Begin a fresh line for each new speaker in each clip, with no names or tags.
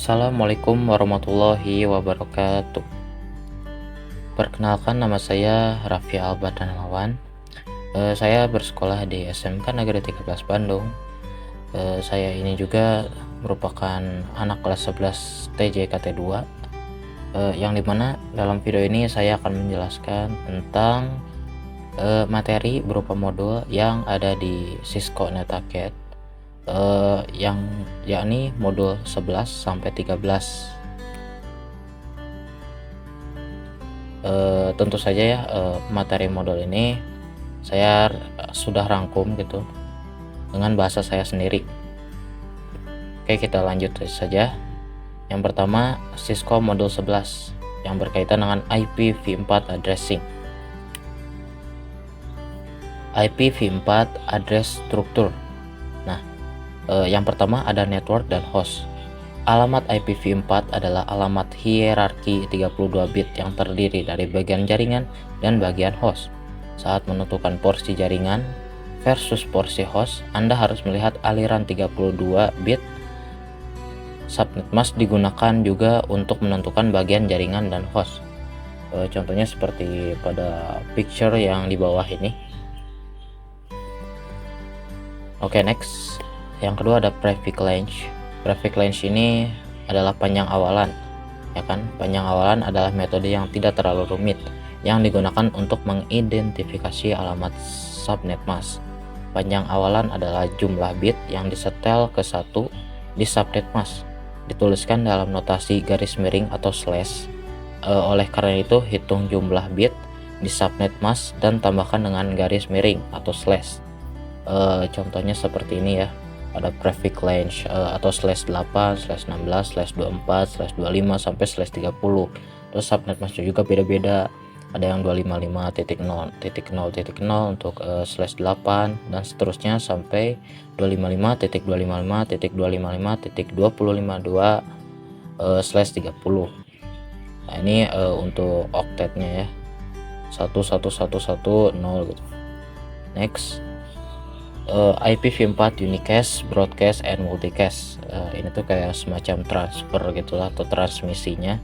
Assalamualaikum warahmatullahi wabarakatuh. Perkenalkan, nama saya Raffi Albar Darmawan. Saya bersekolah di SMK Negeri 13 Bandung. Saya ini juga merupakan anak kelas 11 TJKT 2, yang dimana dalam video ini saya akan menjelaskan tentang materi berupa modul yang ada di Cisco NetAcad, yang yakni modul 11 sampai 13. Tentu saja ya, materi modul ini saya sudah rangkum gitu dengan bahasa saya sendiri. Oke, kita lanjut saja. Yang pertama, Cisco modul 11 yang berkaitan dengan IPv4 addressing. IPv4 address structure. Nah, yang pertama ada network dan host. Alamat IPv4 adalah alamat hierarki 32 bit yang terdiri dari bagian jaringan dan bagian host. Saat menentukan porsi jaringan versus porsi host, Anda harus melihat aliran 32 bit. Subnet mask digunakan juga untuk menentukan bagian jaringan dan host. Contohnya seperti pada picture yang di bawah ini. Oke, next. Yang kedua ada prefix range. Prefix range ini adalah panjang awalan, ya kan? Panjang awalan adalah metode yang tidak terlalu rumit yang digunakan untuk mengidentifikasi alamat subnet mask. Panjang awalan adalah jumlah bit yang disetel ke satu di subnet mask, dituliskan dalam notasi garis miring atau slash. Oleh karena itu, hitung jumlah bit di subnet mask dan tambahkan dengan garis miring atau slash. Contohnya seperti ini ya, ada prefix range atau /8, /16, /24, /25 sampai /30. Terus subnet mask juga beda-beda, ada yang 255.0.0.0 untuk /8 dan seterusnya sampai 255.255.250.2/30. Nah, ini untuk oktetnya ya, 11110 gitu. Next, IPv4 unicast, broadcast, and multicast. Ini tuh kayak semacam transfer gitulah atau transmisinya.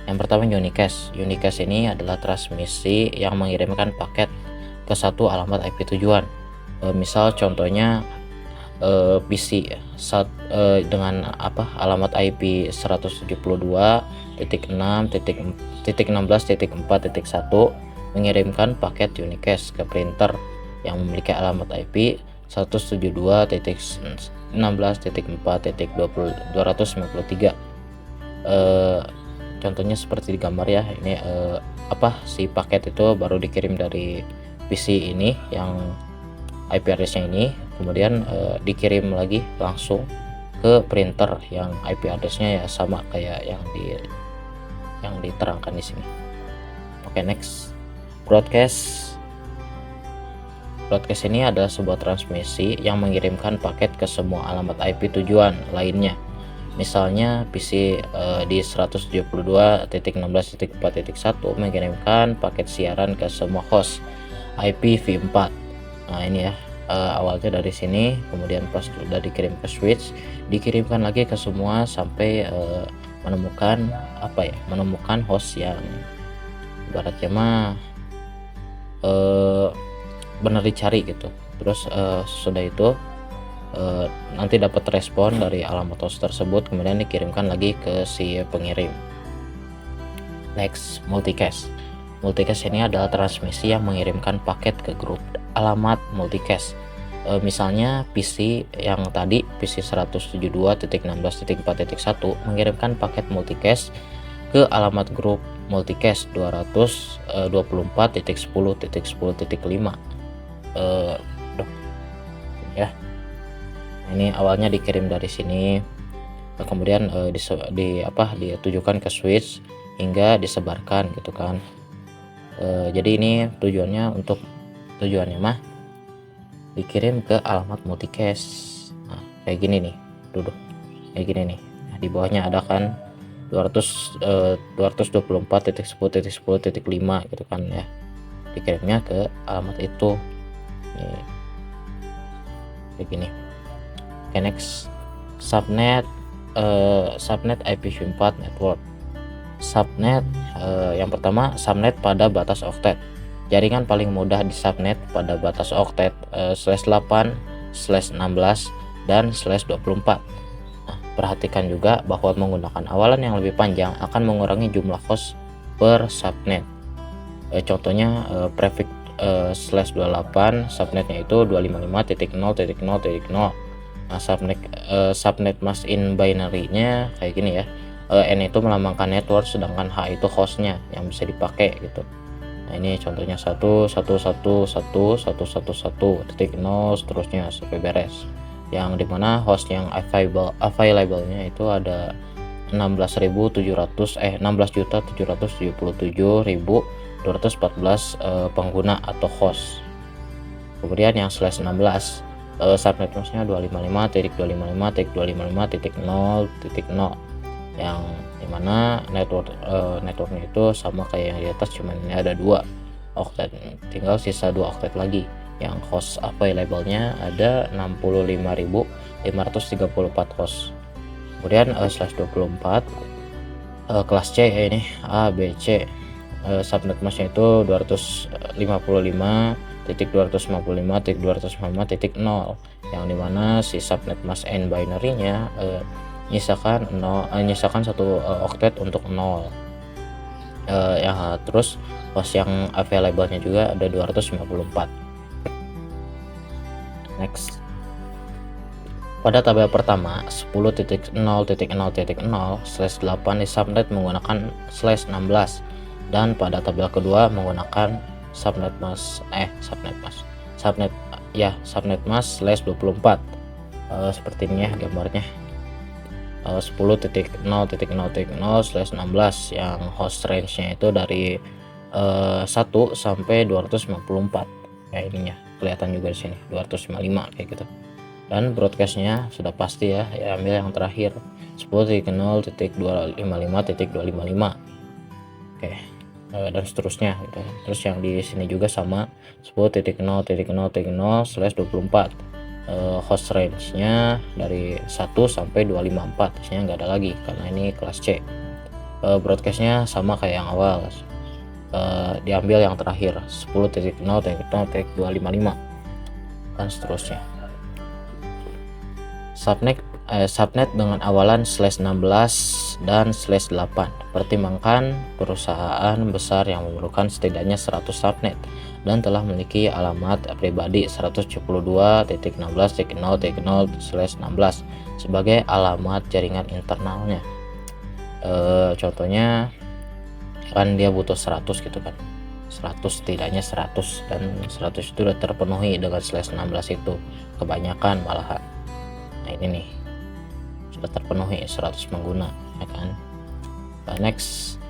Yang pertama unicast. Unicast ini adalah transmisi yang mengirimkan paket ke satu alamat IP tujuan. Misal contohnya PC dengan alamat IP 172.6.16.4.1 mengirimkan paket unicast ke printer yang memiliki alamat IP 172.16.4.253. Contohnya seperti di gambar ya, ini si paket itu baru dikirim dari PC ini yang IP address-nya ini, kemudian dikirim lagi langsung ke printer yang IP address-nya ya sama kayak yang diterangkan di sini. Oke, next. Broadcast ini adalah sebuah transmisi yang mengirimkan paket ke semua alamat IP tujuan lainnya. Misalnya PC di 172.16.4.1 mengirimkan paket siaran ke semua host IPv4. Nah, ini ya, awalnya dari sini, kemudian pas sudah dikirim ke switch, dikirimkan lagi ke semua sampai menemukan host yang ibaratnya mah benar dicari gitu. Terus sudah itu nanti dapat respon dari alamat host tersebut, kemudian dikirimkan lagi ke si pengirim. Next, multicast. Multicast ini adalah transmisi yang mengirimkan paket ke grup alamat multicast. Misalnya PC yang tadi, PC 172.16.4.1 mengirimkan paket multicast ke alamat grup multicast 224.10.10.5. Ya, ini awalnya dikirim dari sini, kemudian ditujukan ke switch hingga disebarkan gitu kan. Jadi ini tujuannya mah dikirim ke alamat multicast. Nah, kayak gini nih, kayak gini nih. Nah, di bawahnya ada kan 224.10.10.5 gitu kan ya, dikirimnya ke alamat itu nih, kayak gini. Oke, next. Subnet subnet IPv4 network. Subnet yang pertama, subnet pada batas oktet. Jaringan paling mudah di subnet pada batas oktet /8, /16, dan /24. Nah, perhatikan juga bahwa menggunakan awalan yang lebih panjang akan mengurangi jumlah host per subnet. Contohnya prefix /28, subnetnya itu 255.0.0.0. Nah, subnet mask in binary-nya kayak gini ya. N itu melambangkan network, sedangkan H itu hostnya yang bisa dipakai gitu. Nah, ini contohnya 1.1.1.1.1.1.0 seterusnya sampai beres. Yang dimana host yang available-nya itu ada 16.777.214 pengguna atau host. Kemudian yang /16, subnet masknya 255.255.255.0.0, yang dimana networknya itu sama kayak yang di atas, cuman ini ada 2 oktet, tinggal sisa 2 oktet lagi. Yang host available-nya ada 65.534 host. Kemudian /24 kelas C ini A, B, C, subnet masknya itu 255.255.255.0, yang dimana si subnet mask n binary-nya nyisakan 1 oktet untuk 0. Ya, terus host yang available-nya juga ada 254. Next, pada tabel pertama 10.0.0.0/8 di subnet menggunakan /16, dan pada tabel kedua menggunakan subnet mask /24. Seperti ini ya gambarnya. 10.0.0.0/16 yang host range-nya itu dari 1 sampai 254. Ya, ininya kelihatan juga di sini 255 kayak gitu. Dan broadcast-nya sudah pasti ya, ambil yang terakhir 10.0.255.255. Oke. Dan seterusnya gitu. Terus yang di sini juga sama 10.0.0.0/24. Host range-nya dari 1 sampai 254. Isinya nggak ada lagi karena ini kelas C. Broadcast-nya sama kayak yang awal. Diambil yang terakhir 10.0.0.255 dan seterusnya. Subnet dengan awalan /16 dan /8. Pertimbangkan perusahaan besar yang memerlukan setidaknya 100 subnet dan telah memiliki alamat pribadi 172.16.0.0/16 sebagai alamat jaringan internalnya. Contohnya kan dia butuh 100 gitu kan, 100 setidaknya 100, dan 100 itu udah terpenuhi dengan /16 itu, kebanyakan malahan. Nah, ini nih sudah terpenuhi 100 pengguna ya kan. Next,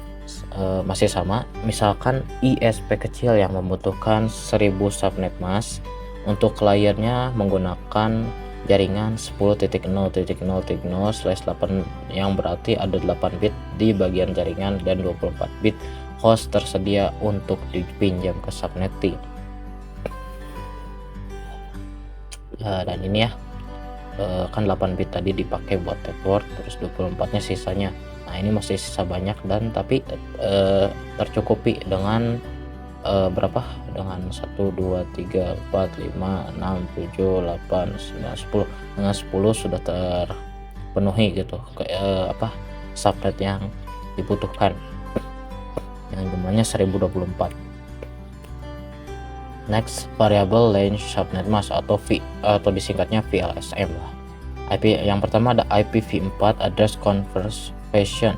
masih sama, misalkan ISP kecil yang membutuhkan 1000 subnet mask untuk kliennya menggunakan jaringan 10.0.0.0/8, yang berarti ada 8 bit di bagian jaringan dan 24 bit host tersedia untuk dipinjam ke subnetting. Dan ini ya, kan 8 bit tadi dipakai buat network, terus 24-nya sisanya. Nah, ini masih sisa banyak, dan tapi tercukupi dengan berapa? Dengan 1 2 3 4 5 6 7 8 9 10. Dengan 10 sudah terpenuhi gitu subnet yang dibutuhkan, yang jumlahnya 1024. Next, variable length subnet mask atau atau disingkatnya VLSM lah. IP yang pertama ada IPv4 address conversion.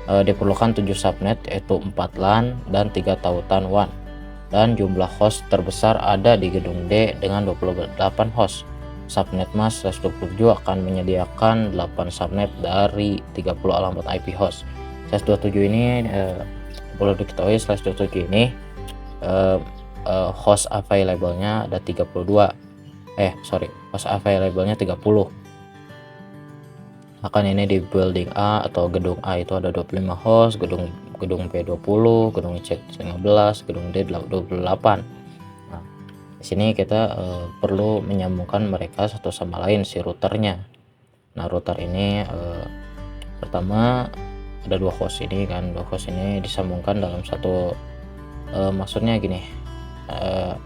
Diperlukan 7 subnet, yaitu 4 LAN dan 3 tautan WAN, dan jumlah host terbesar ada di gedung D dengan 28 host. Subnet mask /27 akan menyediakan 8 subnet dari 30 alamat IP host. /27 ini perlu diketahui, /27 ini host available-nya ada 32. Host available-nya 30. Akan ini di building A atau gedung A itu ada 25 host, gedung B 20, gedung C 15, gedung D 28. Nah, di sini kita perlu menyambungkan mereka satu sama lain si routernya. Nah, router ini pertama ada dua host ini kan, dua host ini disambungkan dalam satu maksudnya gini,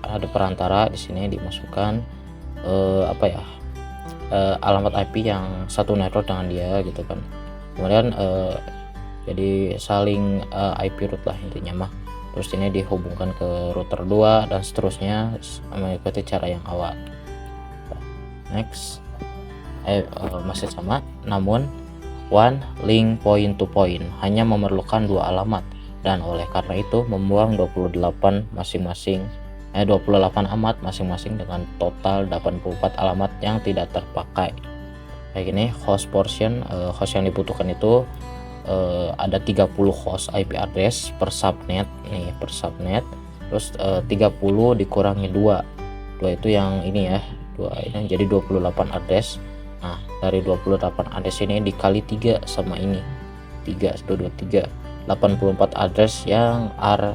ada perantara di sini dimasukkan alamat IP yang satu network dengan dia gitu kan. Kemudian jadi saling IP root lah intinya mah. Terus ini dihubungkan ke router 2 dan seterusnya mengikuti cara yang awal. Next, masih sama, namun one link point to point hanya memerlukan dua alamat, dan oleh karena itu membuang 28 alamat masing-masing dengan total 84 alamat yang tidak terpakai. Kayak gini, host portion, host yang dibutuhkan itu ada 30 host IP address per subnet nih, per subnet. Terus 30 dikurangi 2 itu yang ini ya, 2 ini jadi 28 address. Nah, dari 28 address ini dikali 3 sama ini, 3 84 address yang are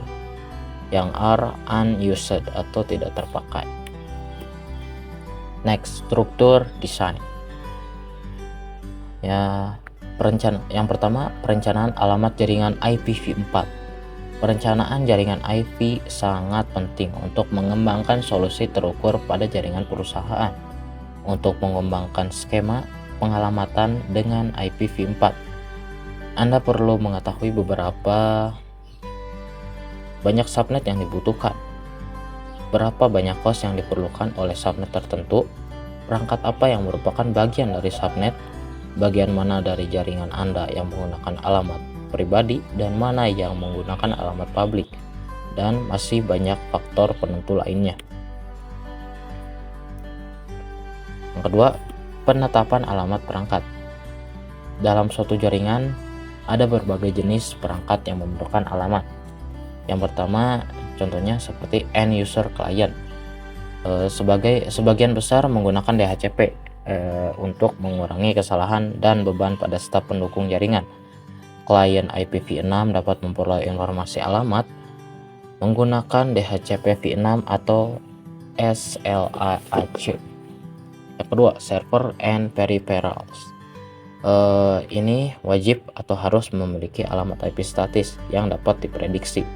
unused atau tidak terpakai. Next, struktur design. Ya, yang pertama, perencanaan alamat jaringan IPv4. Perencanaan jaringan IP sangat penting untuk mengembangkan solusi terukur pada jaringan perusahaan. Untuk mengembangkan skema pengalamatan dengan IPv4, Anda perlu mengetahui beberapa banyak subnet yang dibutuhkan, berapa banyak host yang diperlukan oleh subnet tertentu, perangkat apa yang merupakan bagian dari subnet, bagian mana dari jaringan Anda yang menggunakan alamat pribadi dan mana yang menggunakan alamat publik, dan masih banyak faktor penentu lainnya. Yang kedua, penetapan alamat perangkat. Dalam suatu jaringan ada berbagai jenis perangkat yang memerlukan alamat. Yang pertama, contohnya seperti end user client. Sebagian besar menggunakan DHCP untuk mengurangi kesalahan dan beban pada staf pendukung jaringan. Klien IPv6 dapat memperoleh informasi alamat menggunakan DHCP v6 atau SLAAC. Yang kedua, server and peripherals. Ini wajib atau harus memiliki alamat IP statis yang dapat diprediksi.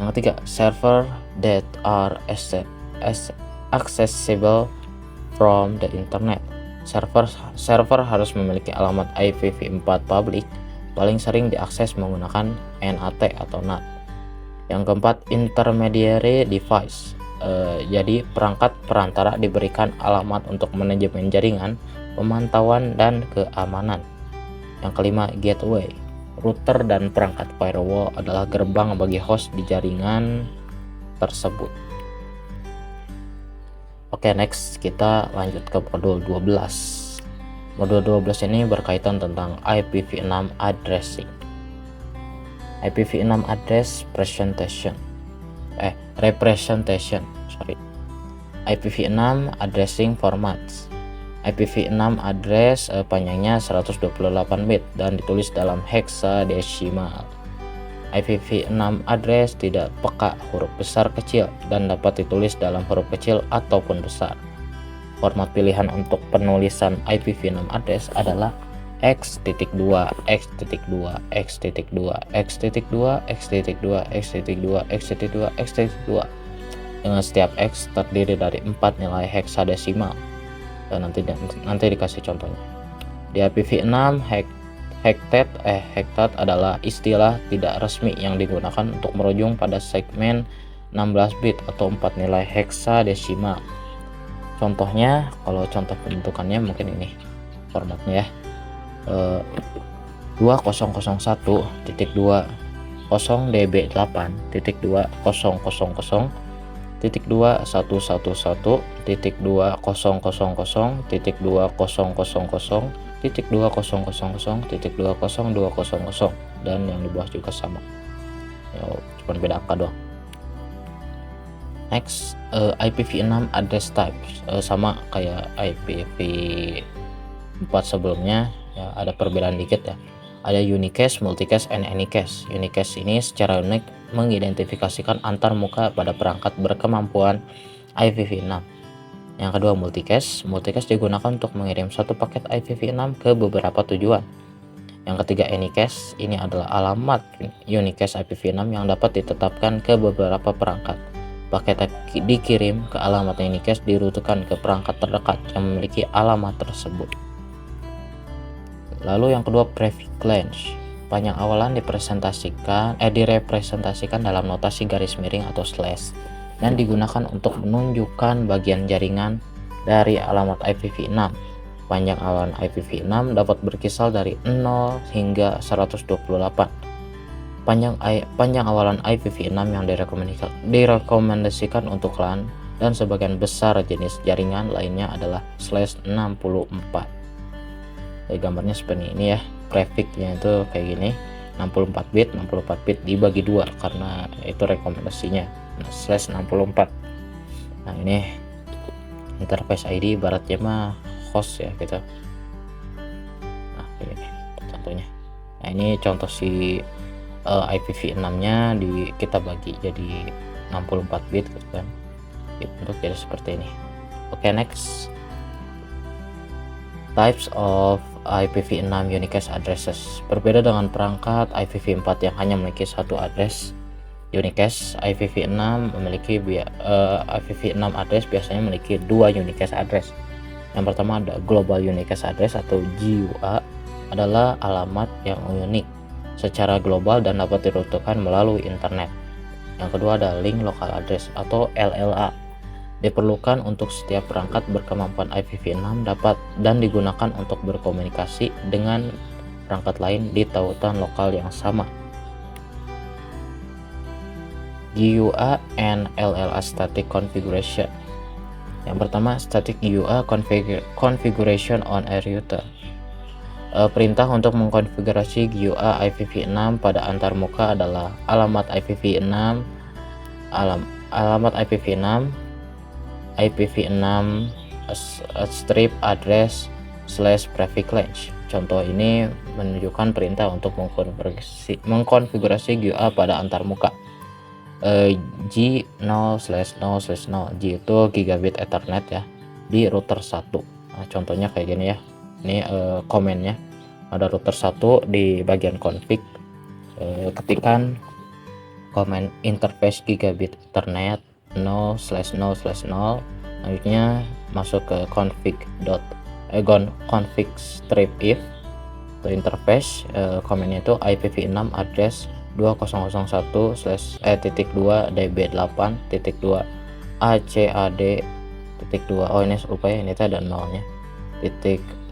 Yang ketiga, server that are accessible from the internet. Server harus memiliki alamat IPv4 public, paling sering diakses menggunakan NAT atau NAT. Yang keempat, intermediary device. Jadi perangkat perantara diberikan alamat untuk manajemen jaringan, pemantauan, dan keamanan. Yang kelima, gateway. Router dan perangkat firewall adalah gerbang bagi host di jaringan tersebut. Oke, next kita lanjut ke modul 12. Modul 12 ini berkaitan tentang IPv6 addressing. IPv6 address representation. IPv6 addressing formats. IPv6 address panjangnya 128 bit dan ditulis dalam hexadesimal. IPv6 address tidak peka huruf besar kecil dan dapat ditulis dalam huruf kecil ataupun besar. Format pilihan untuk penulisan IPv6 address adalah x.2, x.2, x.2, x.2, x.2, x.2, x.2, x.2, dengan setiap x terdiri dari 4 nilai heksadesimal. Dan nanti dikasih contohnya. Di IPv6, hektat adalah istilah tidak resmi yang digunakan untuk merujung pada segmen 16 bit atau 4 nilai heksadesimal. Contohnya, kalau contoh pembentukannya mungkin ini formatnya ya. 20.8.2.0.2.2000.2000.2000 dan yang di bawah juga sama. Cuma beda angka doang. Next, IPv6 address type sama kayak IPv4 sebelumnya ya, ada perbedaan dikit ya. Ada unicast, multicast, and anycast. Unicast ini secara unik mengidentifikasikan antar muka pada perangkat berkemampuan IPv6. Yang kedua, multicast. Multicast digunakan untuk mengirim satu paket IPv6 ke beberapa tujuan. Yang ketiga, Anycache. Ini adalah alamat Unicache IPv6 yang dapat ditetapkan ke beberapa perangkat. Paket dikirim ke alamat Anycache dirutekan ke perangkat terdekat yang memiliki alamat tersebut. Lalu yang kedua, prefix range. Panjang awalan direpresentasikan dalam notasi garis miring atau slash dan digunakan untuk menunjukkan bagian jaringan dari alamat IPv6. Panjang awalan IPv6 dapat berkisar dari 0 hingga 128. Panjang awalan IPv6 yang direkomendasikan untuk LAN dan sebagian besar jenis jaringan lainnya adalah /64. Gambarnya seperti ini ya. Prefixnya itu kayak gini, 64 bit dibagi 2 karena itu rekomendasinya. /64. Nah, ini interface ID ibaratnya mah host ya gitu. Nah, ini contohnya. Nah, ini contoh si IPv6 nya kita bagi jadi 64 bit gitu kan. Untuk jadi seperti ini. Oke, next. Types of IPv6 Unicache addresses. Berbeda dengan perangkat IPv4 yang hanya memiliki satu address, Unicache IPv6 IPv6 address biasanya memiliki dua Unicache address. Yang pertama ada Global Unicache Address atau GUA, adalah alamat yang unik secara global dan dapat dirutekan melalui internet. Yang kedua ada Link Local Address atau LLA. Diperlukan untuk setiap perangkat berkemampuan IPv6 dan digunakan untuk berkomunikasi dengan perangkat lain di tautan lokal yang sama. GUA and LLA Static Configuration. Yang pertama, Static GUA Configuration on a Router. Perintah untuk mengkonfigurasi GUA IPv6 pada antarmuka adalah alamat IPv6 IPv6 strip address /prefix range. Contoh ini menunjukkan perintah untuk mengkonfigurasi GUA pada antarmuka. G 0/0/0 G itu gigabit Ethernet ya di router 1. Nah, contohnya kayak gini ya. Ini komennya ada router 1 di bagian config. Ketikan komen interface gigabit Ethernet 0/0/0. Selanjutnya masuk ke config strip if atau interface. Komennya itu IPv6 address 2001/2 db8.2 oh ini lupa ya, ini ada nolnya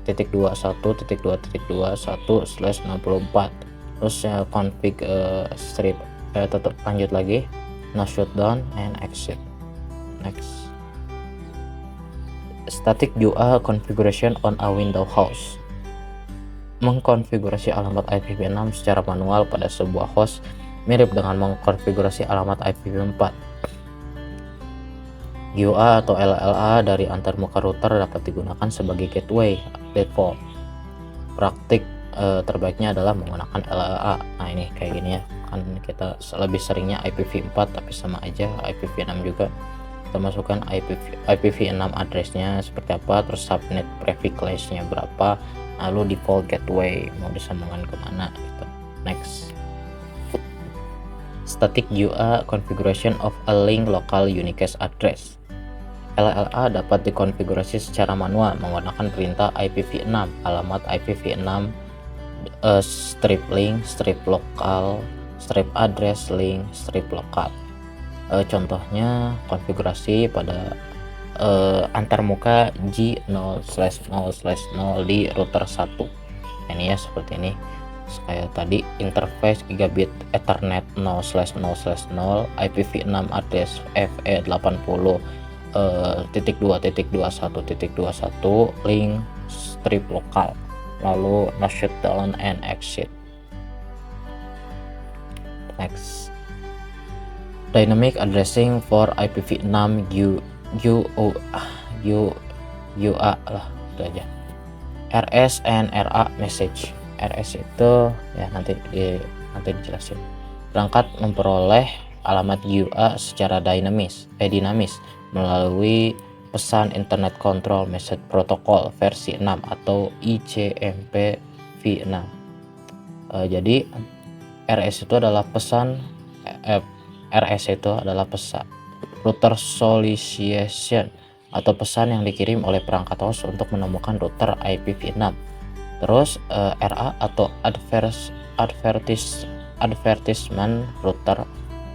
.21.2.2.1/64. terus config strip tetap lanjut lagi, no shutdown and exit. Next, static GUA configuration on a Windows host. Mengkonfigurasi alamat IPv6 secara manual pada sebuah host mirip dengan mengkonfigurasi alamat IPv4. GUA atau LLA dari antarmuka router dapat digunakan sebagai gateway default. Praktik terbaiknya adalah menggunakan LLA. Nah, ini kayak gini ya. Kan kita lebih seringnya IPv4 tapi sama aja IPv6 juga. Kita masukkan IPv6 addressnya seperti apa, terus subnet prefix range-nya berapa, lalu default gateway mau disambungkan kemana gitu. Next, static GUA configuration of a link local Unicache address. LLA dapat dikonfigurasi secara manual menggunakan perintah IPv6 alamat IPv6 strip link, strip lokal, strip address link, strip lokal. Contohnya konfigurasi pada antarmuka G 0/0/0 di router 1. Ini ya seperti ini. Kayak tadi interface gigabit Ethernet 0/0/0 IPv6 address FE80 .2.21.21 link strip lokal, lalu no shutdown and exit. Next, dynamic addressing for IPv6 UA lah, itu aja. RS and RA message. RS itu ya nanti dijelasin. Perangkat memperoleh alamat GUA secara dinamis melalui pesan Internet Control Message Protocol versi 6 atau ICMP v6. Jadi RS itu adalah pesan RS itu adalah pesan router solicitation atau pesan yang dikirim oleh perangkat host untuk menemukan router IPv6. Terus RA atau advertisement router,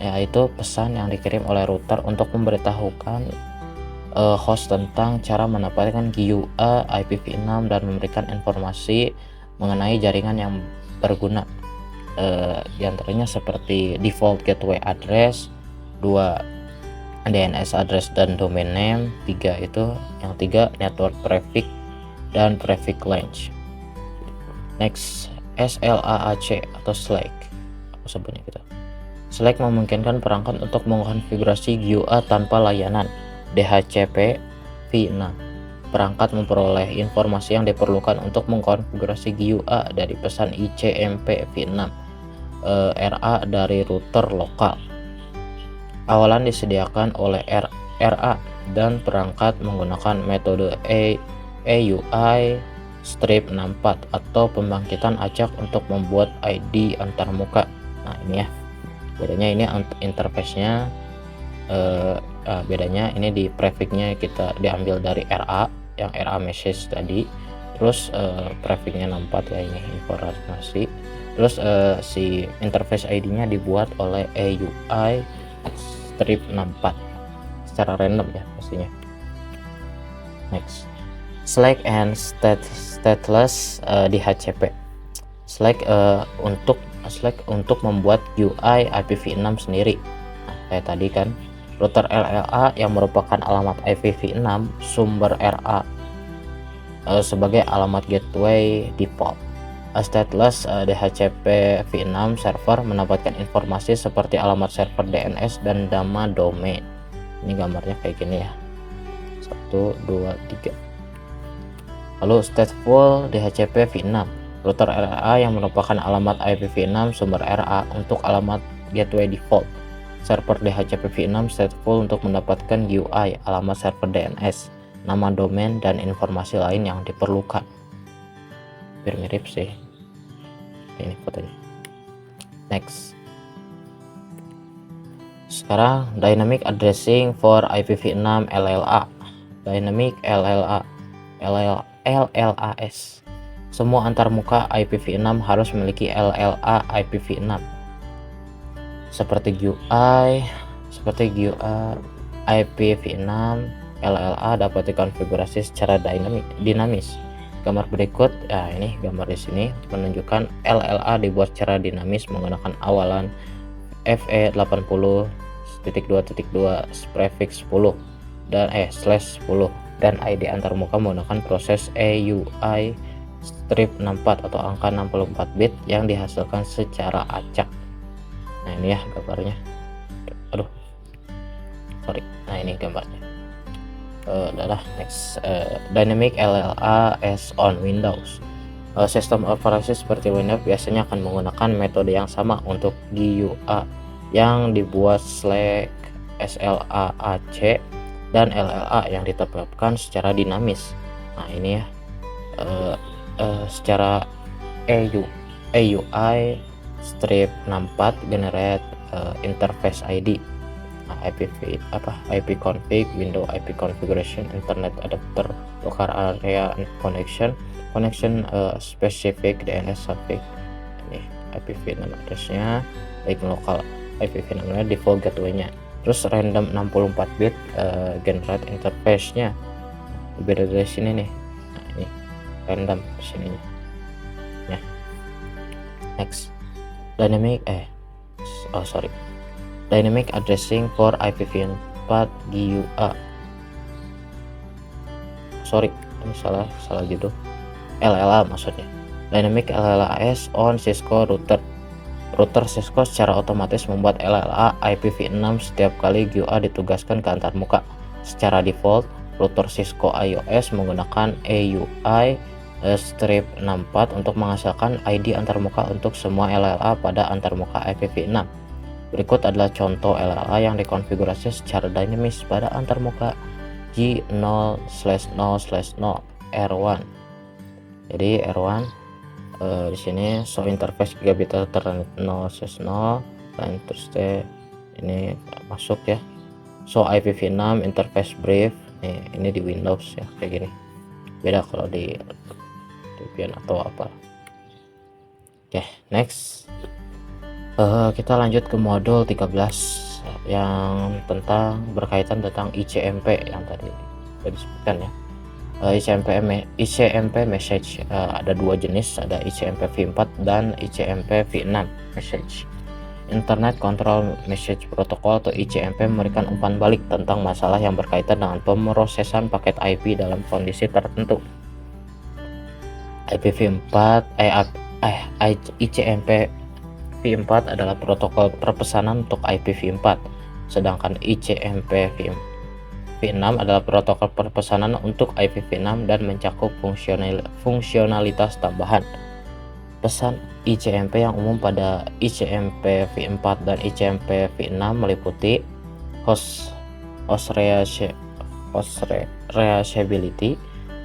yaitu pesan yang dikirim oleh router untuk memberitahukan host tentang cara mendapatkan GUA IPv6 dan memberikan informasi mengenai jaringan yang berguna, di antaranya seperti default gateway address, 2 DNS address dan domain name, 3 network prefix dan prefix range. Next, SLAAC atau SLAAC, aku sebutnya gitu. SLAAC memungkinkan perangkat untuk mengkonfigurasi GUA tanpa layanan DHCP v6. Perangkat memperoleh informasi yang diperlukan untuk mengkonfigurasi GUA dari pesan ICMP v6 RA dari router lokal. Awalan disediakan oleh RA dan perangkat menggunakan metode AUI strip 64 atau pembangkitan acak untuk membuat ID antarmuka. Nah ini ya, bedanya ini interface-nya, bedanya ini di prefixnya kita diambil dari RA, yang RA message tadi, terus prefixnya 64 ya, ini informasi, terus si interface ID-nya dibuat oleh AUI strip 64 secara random ya pastinya. Next, SLAAC and stateless DHCP. SLAAC untuk membuat GUI IPv6 sendiri. Nah, kayak tadi kan, router LLA yang merupakan alamat IPv6 sumber RA sebagai alamat gateway default. Stateless DHCP v6 server mendapatkan informasi seperti alamat server DNS dan nama domain. Ini gambarnya kayak gini ya, 1, 2, 3. Lalu stateful DHCP v6, router RA yang merupakan alamat IPv6 sumber RA untuk alamat gateway default. Server DHCP v6 stateful untuk mendapatkan GUI, alamat server DNS, nama domain, dan informasi lain yang diperlukan. Hampir mirip sih ini fotonya. Next, sekarang dynamic addressing for IPv6 LLA. Dynamic LLAS. Semua antarmuka IPv6 harus memiliki LLA IPv6 seperti GUI IPv6 LLA dapat dikonfigurasi secara dinamis. Gambar berikut, ya ini gambar di sini menunjukkan LLA dibuat secara dinamis menggunakan awalan FE80.2.2 prefix 10 dan /10 dan ID antarmuka menggunakan proses AUI strip 64 atau angka 64 bit yang dihasilkan secara acak. Nah ini ya gambarnya. Nah ini gambarnya. Next, dynamic LLAS on Windows. Sistem operasi seperti Windows biasanya akan menggunakan metode yang sama untuk GUA yang dibuat /SLAAC dan LLA yang ditetapkan secara dinamis. Nah ini ya, secara AUI strip 64 generate interface ID, IP config, window IP configuration, internet adapter, local area connection specific DNS suffix. Ini IPv6 addressnya, baik lokal IPv6 default gateway-nya, terus random 64 bit generate interface-nya. Beda dari sini nih. Nah ini random sini ya. Next, dynamic addressing for IPv4 GUA. Ini salah judul. LLA maksudnya. Dynamic LLAS on Cisco router. Router Cisco secara otomatis membuat LLA IPv6 setiap kali GUA ditugaskan ke antarmuka. Secara default, router Cisco iOS menggunakan AUI strip 64 untuk menghasilkan ID antarmuka untuk semua LLA pada antarmuka IPv6. Berikut adalah contoh LLA yang dikonfigurasi secara dinamis pada antarmuka G0/0/0 R1. Jadi R1 Di sini show interface gigabit ethernet 0/0 dan terus ini masuk ya. Show IPv6 interface brief. Ini di Windows ya, kayak gini. Beda kalau di Debian atau apa. Oke, next. Kita lanjut ke modul 13 yang berkaitan tentang ICMP yang tadi disebutkan ya. ICMP message ada dua jenis, ada ICMP v4 dan ICMP v6 message. Internet Control Message Protocol atau ICMP memberikan umpan balik tentang masalah yang berkaitan dengan pemrosesan paket IP dalam kondisi tertentu. ICMP v4 adalah protokol perpesanan untuk IPv4, sedangkan ICMP v6 adalah protokol perpesanan untuk IPv6 dan mencakup fungsionalitas tambahan. Pesan ICMP yang umum pada ICMP v4 dan ICMP v6 meliputi host reachability,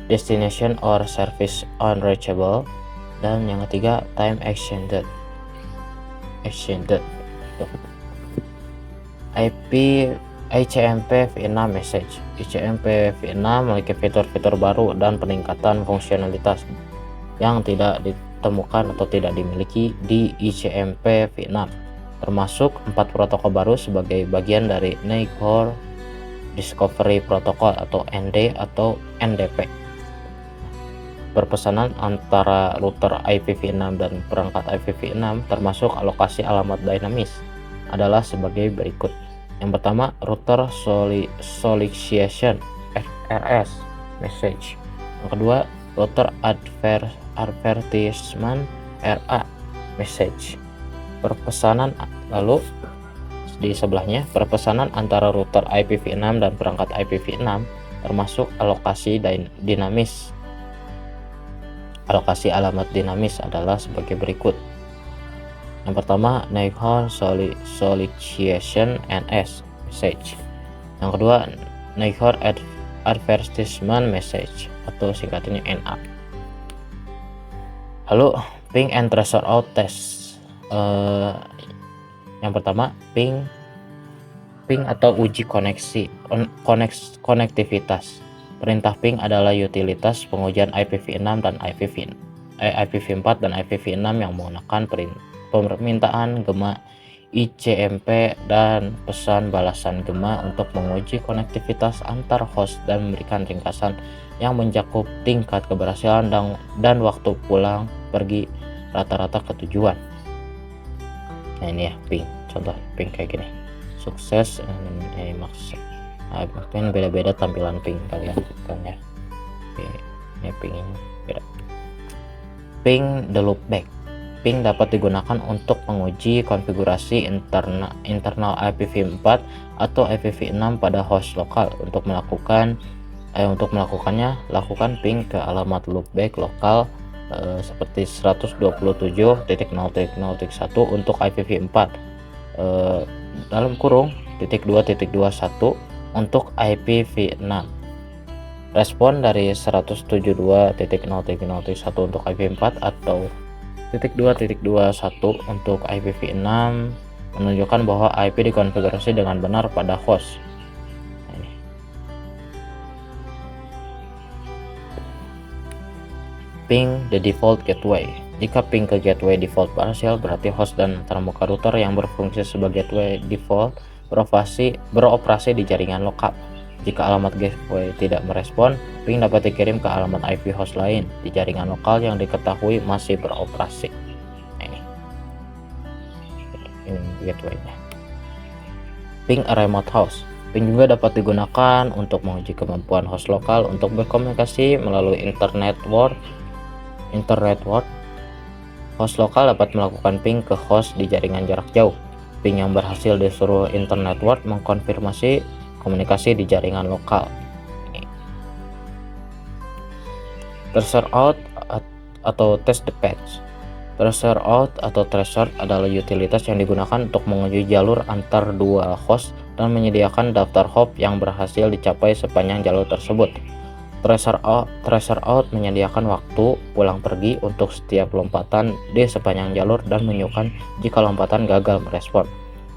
destination or service unreachable, dan yang ketiga time extended. ICMP v6 message. ICMP v6 memiliki fitur-fitur baru dan peningkatan fungsionalitas yang tidak ditemukan atau tidak dimiliki di ICMP v6, termasuk 4 protokol baru sebagai bagian dari Neighbor Discovery Protocol atau ND atau NDP. Perpesanan antara router IPv6 dan perangkat IPv6 termasuk alokasi alamat dinamis adalah sebagai berikut. Yang pertama, router solicitation (RS) message. Yang kedua, router advertisement (RA) message. Perpesanan lalu di sebelahnya, perpesanan antara router IPv6 dan perangkat IPv6 termasuk alokasi dinamis. Alokasi alamat dinamis adalah sebagai berikut. Yang pertama, Neighbor Solicitation NS message. Yang kedua, Neighbor Advertisement message atau singkatannya NA. Lalu ping and tracer out test. Yang pertama, ping atau uji konektivitas. Perintah ping adalah utilitas pengujian IPv6 dan IPv4 dan IPv6 yang menggunakan permintaan gema ICMP dan pesan balasan gema untuk menguji konektivitas antar host dan memberikan ringkasan yang mencakup tingkat keberhasilan dan waktu pulang pergi rata-rata ke tujuan. Nah ini ya ping, contoh ping kayak gini, sukses maksud. Mungkin beda-beda tampilan ping kalian kan ya. Ini ping beda. Ping the loopback. Ping dapat digunakan untuk menguji konfigurasi internal IPv4 atau IPv6 pada host lokal. Untuk melakukannya, lakukan ping ke alamat loopback lokal seperti 127.0.0.1 untuk IPv4 dalam kurung .2.21 untuk IPv6. Respon dari 172.0.0.1 untuk IPv4 atau .2.21 untuk IPv6 menunjukkan bahwa IP dikonfigurasi dengan benar pada host. Ping the default gateway. Jika ping ke gateway default partial, berarti host dan termuka router yang berfungsi sebagai gateway default beroperasi di jaringan lokal. Jika alamat gateway tidak merespon, ping dapat dikirim ke alamat IP host lain di jaringan lokal yang diketahui masih beroperasi. Nah, ini gateway-nya. Ping a remote host. Ping juga dapat digunakan untuk menguji kemampuan host lokal untuk berkomunikasi melalui internet network. Host lokal dapat melakukan ping ke host di jaringan jarak jauh. Ping yang berhasil disuruh internet network mengkonfirmasi komunikasi di jaringan lokal. Tracer out atau test the patch. Tracer out atau tracer adalah utilitas yang digunakan untuk menguji jalur antar dua host dan menyediakan daftar hop yang berhasil dicapai sepanjang jalur tersebut. Tracer out menyediakan waktu pulang pergi untuk setiap lompatan di sepanjang jalur dan menunjukkan jika lompatan gagal merespon.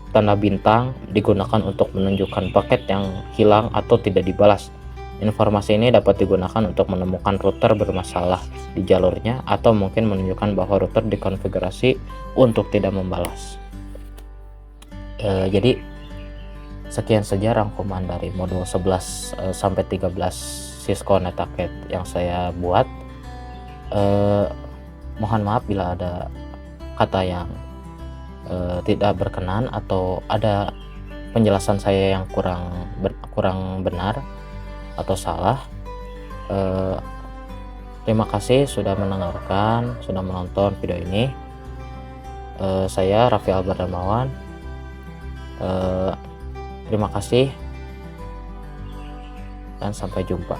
Tanda bintang digunakan untuk menunjukkan paket yang hilang atau tidak dibalas. Informasi ini dapat digunakan untuk menemukan router bermasalah di jalurnya atau mungkin menunjukkan bahwa router dikonfigurasi untuk tidak membalas. Jadi sekian saja rangkuman dari modul 11 sampai 13 Cisco NetPacket yang saya buat. Mohon maaf bila ada kata yang tidak berkenan atau ada penjelasan saya yang kurang benar atau salah. Terima kasih sudah mendengarkan, sudah menonton video ini. Saya Raffi Albar Darmawan. Terima kasih dan sampai jumpa.